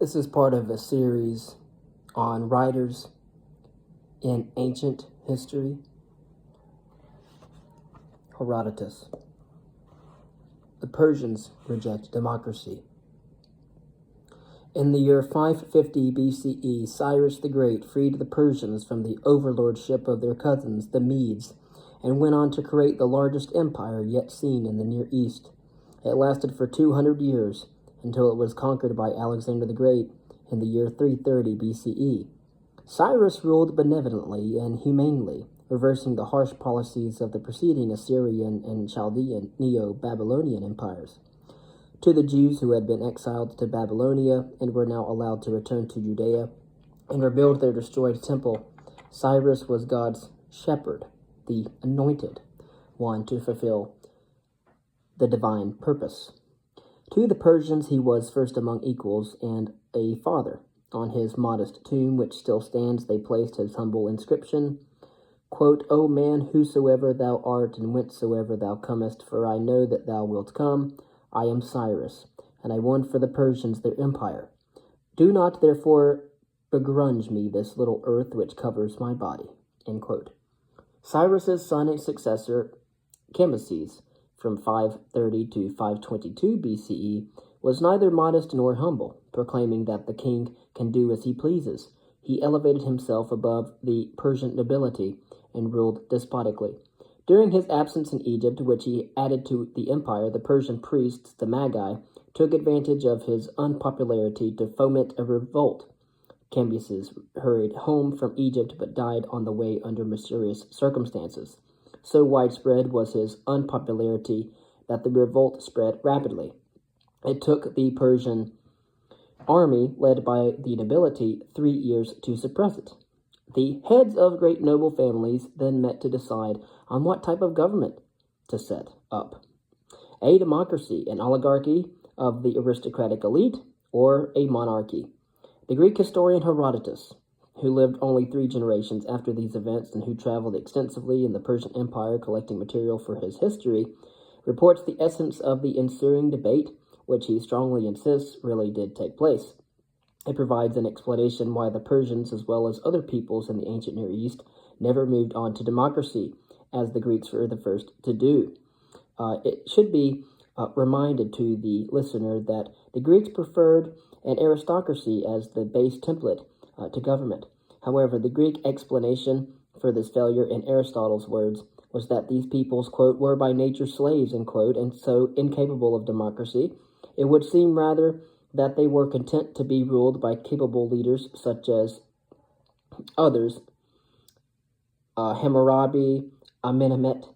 This is part of a series on writers in ancient history. Herodotus. The Persians reject democracy. In the year 550 BCE, Cyrus the Great freed the Persians from the overlordship of their cousins, the Medes, and went on to create the largest empire yet seen in the Near East. It lasted for 200 years, until it was conquered by Alexander the Great in the year 330 BCE. Cyrus ruled benevolently and humanely, reversing the harsh policies of the preceding Assyrian and Chaldean Neo-Babylonian empires. To the Jews who had been exiled to Babylonia and were now allowed to return to Judea and rebuild their destroyed temple, Cyrus was God's shepherd, the anointed one to fulfill the divine purpose. To the Persians he was first among equals and a father. On his modest tomb, which still stands, they placed his humble inscription, quote, O man, whosoever thou art, and whencesoever thou comest, for I know that thou wilt come. I am Cyrus, and I won for the Persians their empire. Do not therefore begrudge me this little earth which covers my body. End quote. Cyrus's son and successor, Cambyses, from 530 to 522 BCE, was neither modest nor humble, proclaiming that the king can do as he pleases. He elevated himself above the Persian nobility and ruled despotically. During his absence in Egypt, which he added to the empire, the Persian priests, the Magi, took advantage of his unpopularity to foment a revolt. Cambyses hurried home from Egypt but died on the way under mysterious circumstances. So widespread was his unpopularity that the revolt spread rapidly. It took the Persian army, led by the nobility, 3 years to suppress it. The heads of great noble families then met to decide on what type of government to set up. A democracy, an oligarchy of the aristocratic elite, or a monarchy. The Greek historian Herodotus, who lived only 3 generations after these events and who traveled extensively in the Persian Empire collecting material for his history, reports the essence of the ensuing debate, which he strongly insists really did take place. It provides an explanation why the Persians, as well as other peoples in the ancient Near East, never moved on to democracy, as the Greeks were the first to do. It should be reminded to the listener that the Greeks preferred an aristocracy as the base template to government. However, the Greek explanation for this failure, in Aristotle's words, was that these peoples, quote, were by nature slaves, end quote, and so incapable of democracy. It would seem rather that they were content to be ruled by capable leaders such as others, Hammurabi, Amenemhet,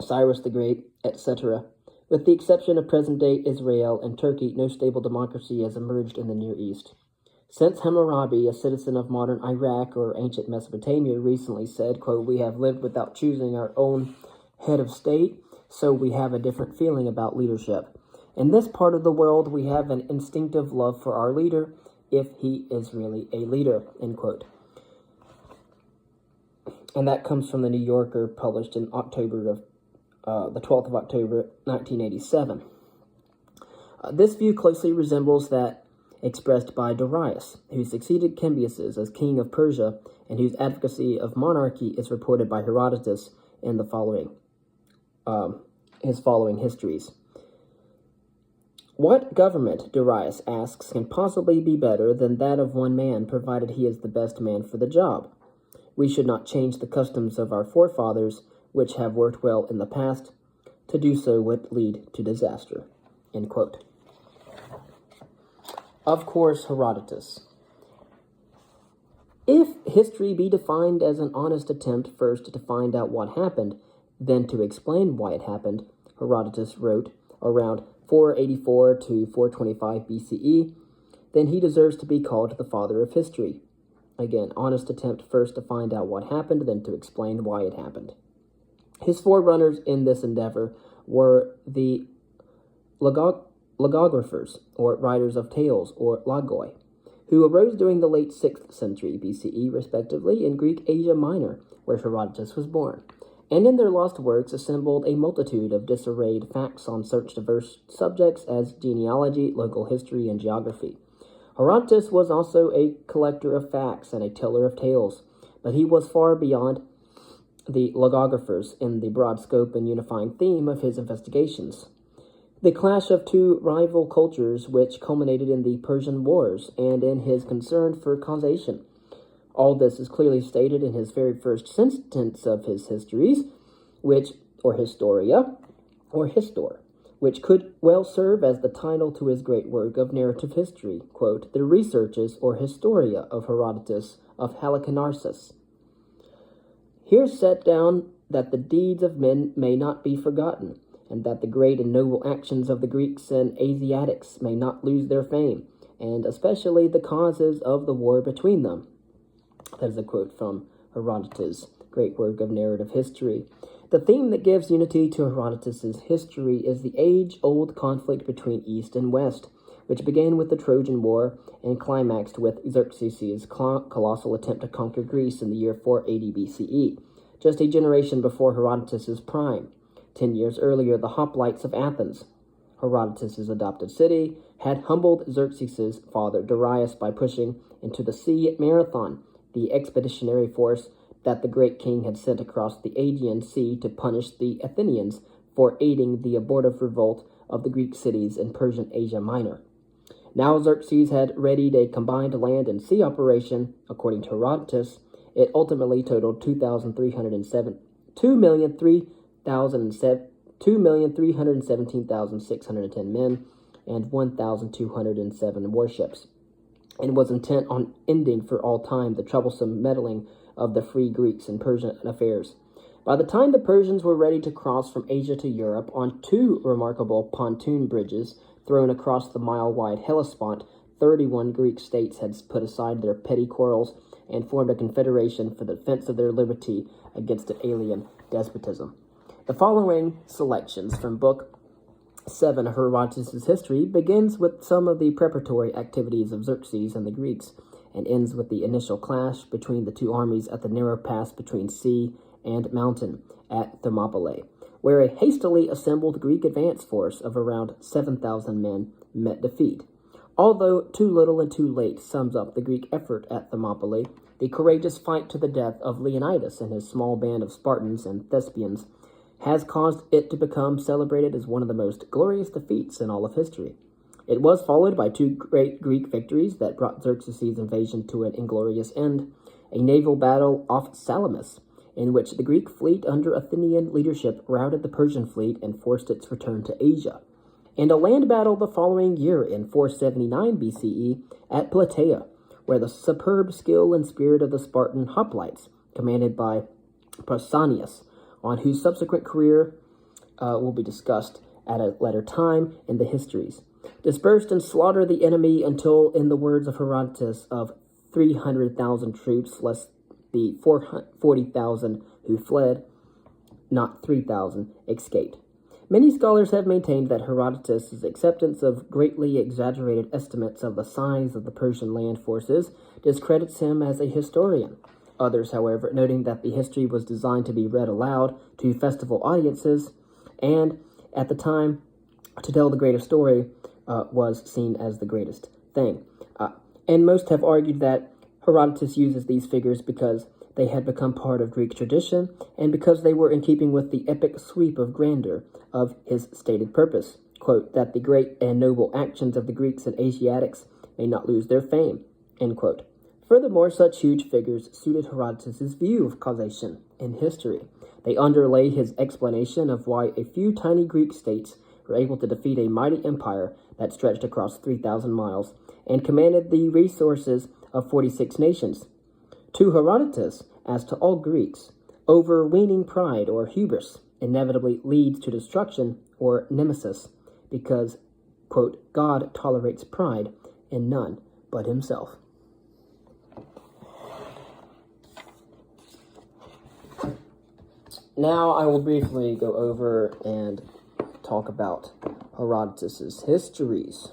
Cyrus the Great, etc. With the exception of present-day Israel and Turkey, no stable democracy has emerged in the Near East. Since Hammurabi, a citizen of modern Iraq or ancient Mesopotamia, recently said, quote, we have lived without choosing our own head of state, so we have a different feeling about leadership. In this part of the world, we have an instinctive love for our leader, if he is really a leader, end quote. And that comes from the New Yorker, published in October of the 12th of October, 1987. This view closely resembles that expressed by Darius, who succeeded Cambyses as king of Persia and whose advocacy of monarchy is reported by Herodotus in the his following histories. What government, Darius asks, can possibly be better than that of one man, provided he is the best man for the job? We should not change the customs of our forefathers, which have worked well in the past. To do so would lead to disaster. End quote. Of course, Herodotus. If history be defined as an honest attempt first to find out what happened, then to explain why it happened, Herodotus wrote around 484 to 425 BCE, then he deserves to be called the father of history. Again, honest attempt first to find out what happened, then to explain why it happened. His forerunners in this endeavor were the logographers, or writers of tales, or logoi, who arose during the late 6th century BCE, respectively, in Greek Asia Minor, where Herodotus was born. and in their lost works assembled a multitude of disarrayed facts on such diverse subjects as genealogy, local history, and geography. Herodotus was also a collector of facts and a teller of tales, but he was far beyond the logographers in the broad scope and unifying theme of his investigations. The clash of two rival cultures which culminated in the Persian Wars and in his concern for causation. All this is clearly stated in his very first sentence of his histories, or Historia, or Histor, which could well serve as the title to his great work of narrative history, quote, The Researches or Historia of Herodotus of Halicarnassus. Here set down that the deeds of men may not be forgotten, and that the great and noble actions of the Greeks and Asiatics may not lose their fame, and especially the causes of the war between them. That is a quote from Herodotus' great work of narrative history. The theme that gives unity to Herodotus' history is the age-old conflict between East and West, which began with the Trojan War and climaxed with Xerxes' colossal attempt to conquer Greece in the year 480 BCE, just a generation before Herodotus' prime. 10 years earlier, the hoplites of Athens, Herodotus' adopted city, had humbled Xerxes' father Darius by pushing into the sea at Marathon, the expeditionary force that the great king had sent across the Aegean Sea to punish the Athenians for aiding the abortive revolt of the Greek cities in Persian Asia Minor. Now Xerxes had readied a combined land and sea operation. According to Herodotus, it ultimately totaled 2,317,610 men and 1,207 warships, and was intent on ending for all time the troublesome meddling of the free Greeks in Persian affairs. By the time the Persians were ready to cross from Asia to Europe on two remarkable pontoon bridges thrown across the mile-wide Hellespont, 31 Greek states had put aside their petty quarrels and formed a confederation for the defense of their liberty against an alien despotism. The following selections from Book 7 of Herodotus' history begins with some of the preparatory activities of Xerxes and the Greeks, and ends with the initial clash between the two armies at the narrow pass between sea and mountain at Thermopylae, where a hastily assembled Greek advance force of around 7,000 men met defeat. Although too little and too late sums up the Greek effort at Thermopylae, the courageous fight to the death of Leonidas and his small band of Spartans and Thespians has caused it to become celebrated as one of the most glorious defeats in all of history. It was followed by two great Greek victories that brought Xerxes' invasion to an inglorious end, a naval battle off Salamis, in which the Greek fleet under Athenian leadership routed the Persian fleet and forced its return to Asia, and a land battle the following year in 479 BCE at Plataea, where the superb skill and spirit of the Spartan hoplites, commanded by Pausanias, on whose subsequent career will be discussed at a later time in the histories, dispersed and slaughtered the enemy until, in the words of Herodotus, of 300,000 troops, less the 40,000 who fled, not 3,000 escaped. Many scholars have maintained that Herodotus' acceptance of greatly exaggerated estimates of the size of the Persian land forces discredits him as a historian. Others, however, noting that the history was designed to be read aloud to festival audiences, and at the time, to tell the greater story was seen as the greatest thing. And most have argued that Herodotus uses these figures because they had become part of Greek tradition and because they were in keeping with the epic sweep of grandeur of his stated purpose, quote, that the great and noble actions of the Greeks and Asiatics may not lose their fame, end quote. Furthermore, such huge figures suited Herodotus' view of causation in history. They underlay his explanation of why a few tiny Greek states were able to defeat a mighty empire that stretched across 3,000 miles and commanded the resources of 46 nations. To Herodotus, as to all Greeks, overweening pride or hubris inevitably leads to destruction or nemesis because, quote, God tolerates pride in none but himself. Now I will briefly go over and talk about Herodotus' histories.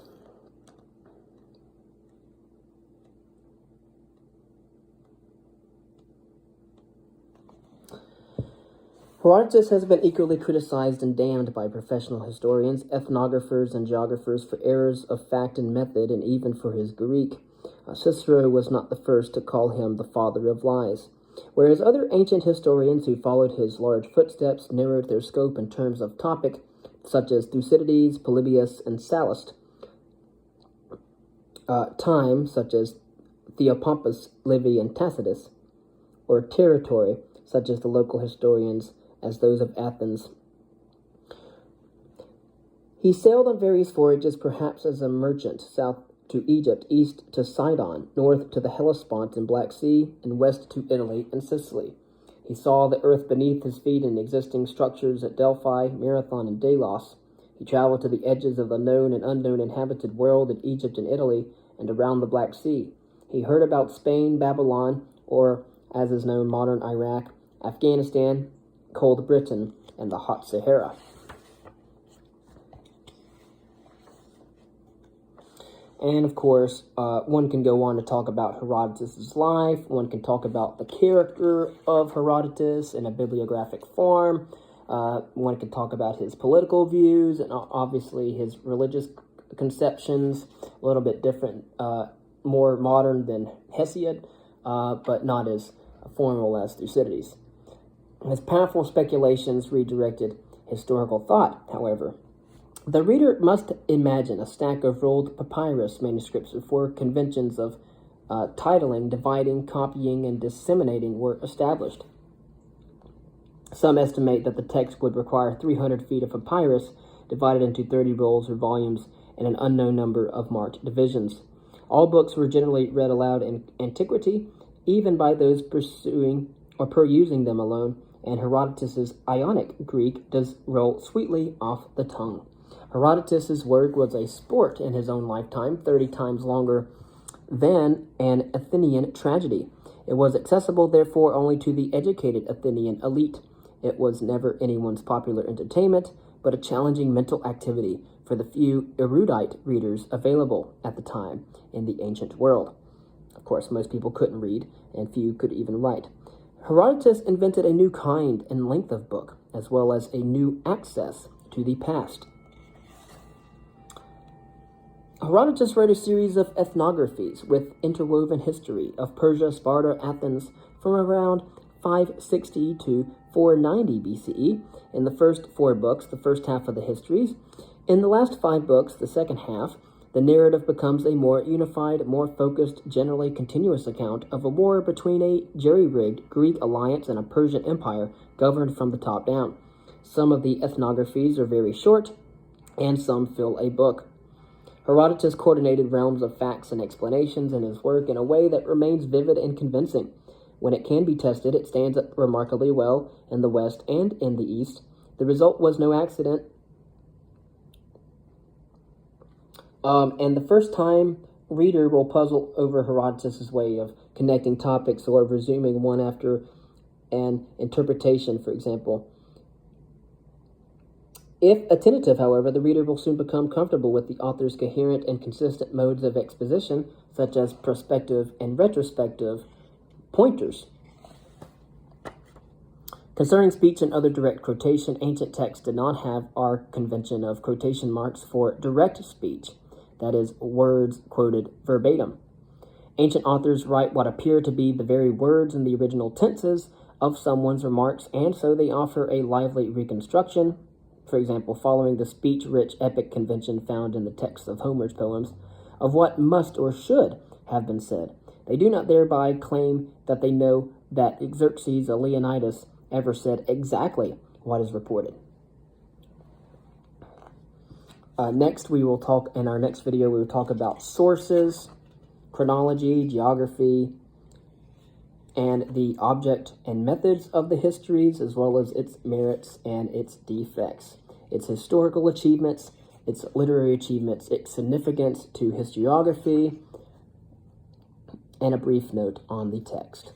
Herodotus has been equally criticized and damned by professional historians, ethnographers, and geographers for errors of fact and method, and even for his Greek. Cicero was not the first to call him the father of lies. Whereas other ancient historians who followed his large footsteps narrowed their scope in terms of topic, such as Thucydides, Polybius, and Sallust, time, such as Theopompus, Livy, and Tacitus, or territory, such as the local historians as those of Athens. He sailed on various voyages, perhaps as a merchant, south to Egypt, east to Sidon, north to the Hellespont and Black Sea, and west to Italy and Sicily. He saw the earth beneath his feet in existing structures at Delphi, Marathon, and Delos. He traveled to the edges of the known and unknown inhabited world in Egypt and Italy and around the Black Sea. He heard about Spain, Babylon, or, as is known, modern Iraq, Afghanistan, cold Britain, and the hot Sahara. And of course, one can go on to talk about Herodotus' life. One can talk about the character of Herodotus in a bibliographic form. One can talk about his political views and obviously his religious conceptions, a little bit different, more modern than Hesiod, but not as formal as Thucydides. His powerful speculations redirected historical thought, however. The reader must imagine a stack of rolled papyrus manuscripts before conventions of titling, dividing, copying, and disseminating were established. Some estimate that the text would require 300 feet of papyrus divided into 30 rolls or volumes and an unknown number of marked divisions. All books were generally read aloud in antiquity, even by those pursuing or perusing them alone, and Herodotus' Ionic Greek does roll sweetly off the tongue. Herodotus' work was a sport in his own lifetime, 30 times longer than an Athenian tragedy. It was accessible, therefore, only to the educated Athenian elite. It was never anyone's popular entertainment, but a challenging mental activity for the few erudite readers available at the time in the ancient world. Of course, most people couldn't read, and few could even write. Herodotus invented a new kind and length of book, as well as a new access to the past. Herodotus wrote a series of ethnographies with interwoven history of Persia, Sparta, Athens from around 560 to 490 BCE. In the first 4 books, the first half of the histories. In the last 5 books, the second half, the narrative becomes a more unified, more focused, generally continuous account of a war between a jerry-rigged Greek alliance and a Persian empire governed from the top down. Some of the ethnographies are very short, and some fill a book. Herodotus coordinated realms of facts and explanations in his work in a way that remains vivid and convincing. When it can be tested, it stands up remarkably well in the West and in the East. The result was no accident. And the first time reader will puzzle over Herodotus' way of connecting topics or resuming one after an interpretation, for example. If attentive, however, the reader will soon become comfortable with the author's coherent and consistent modes of exposition, such as prospective and retrospective pointers. Concerning speech and other direct quotation, ancient texts did not have our convention of quotation marks for direct speech, that is, words quoted verbatim. Ancient authors write what appear to be the very words in the original tenses of someone's remarks, and so they offer a lively reconstruction, for example, following the speech-rich epic convention found in the texts of Homer's poems, of what must or should have been said. They do not thereby claim that they know that Xerxes or Leonidas ever said exactly what is reported. Next, we will talk, in our next video, we will talk about sources, chronology, geography, and the object and methods of the histories, as well as its merits and its defects, its historical achievements, its literary achievements, its significance to historiography, and a brief note on the text.